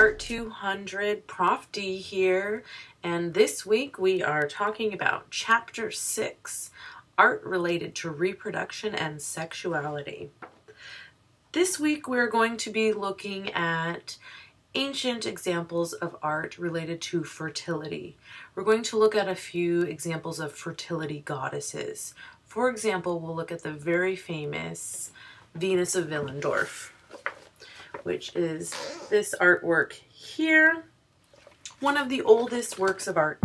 Art 200, Prof D here, and this week we are talking about Chapter 6, Art Related to Reproduction and Sexuality. This week we're going to be looking at ancient examples of art related to fertility. We're going to look at a few examples of fertility goddesses. For example, we'll look at the very famous Venus of Willendorf, which is this artwork here, one of the oldest works of art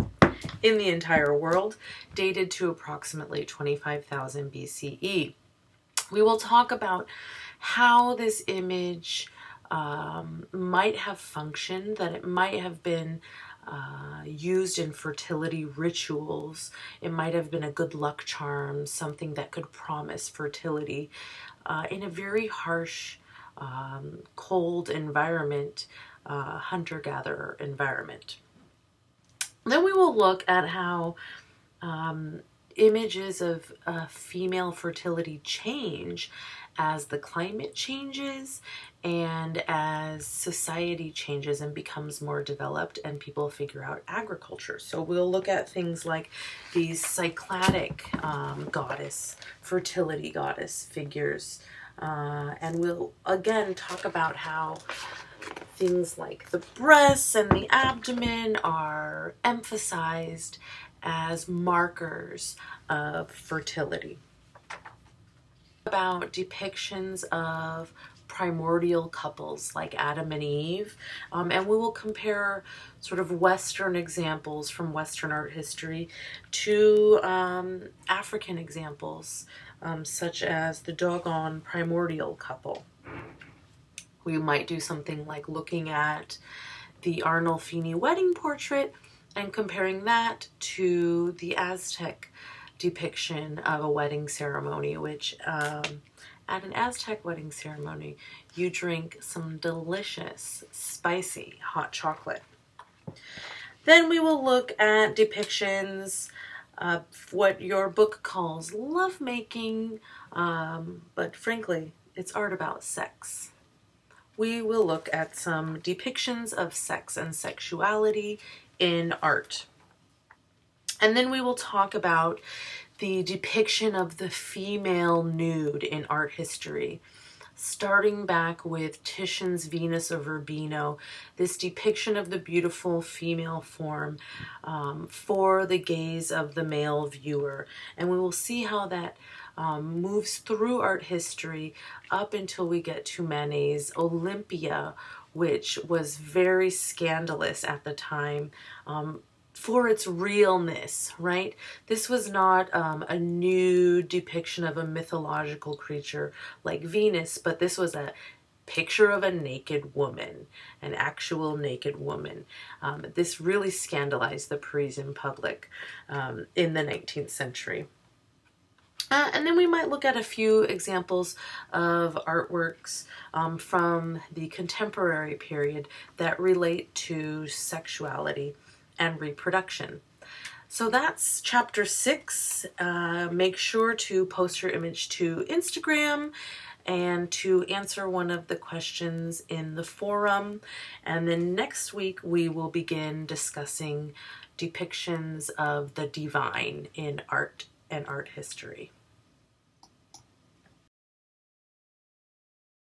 in the entire world, dated to approximately 25,000 BCE. We will talk about how this image might have functioned, that it might have been used in fertility rituals. It might have been a good luck charm, something that could promise fertility in a very harsh, cold environment, hunter-gatherer environment. Then we will look at how images of female fertility change as the climate changes and as society changes and becomes more developed and people figure out agriculture. So we'll look at things like these cycladic goddess, fertility goddess figures, and we'll again talk about how things like the breasts and the abdomen are emphasized as markers of fertility. About depictions of primordial couples like Adam and Eve, and we will compare sort of Western examples from Western art history to African examples, such as the Dogon primordial couple. We might do something like looking at the Arnolfini wedding portrait and comparing that to the Aztec depiction of a wedding ceremony, which at an Aztec wedding ceremony, you drink some delicious, spicy hot chocolate. Then we will look at depictions of what your book calls lovemaking, but frankly, it's art about sex. We will look at some depictions of sex and sexuality in art. And then we will talk about the depiction of the female nude in art history, starting back with Titian's Venus of Urbino, this depiction of the beautiful female form for the gaze of the male viewer. And we will see how that moves through art history up until we get to Manet's Olympia, which was very scandalous at the time for its realness, right? This was not a nude depiction of a mythological creature like Venus, but this was a picture of a naked woman, an actual naked woman. This really scandalized the Parisian public in the 19th century. And then we might look at a few examples of artworks from the contemporary period that relate to sexuality and reproduction. So that's chapter 6. Make sure to post your image to Instagram and to answer one of the questions in the forum. And then next week we will begin discussing depictions of the divine in art and art history.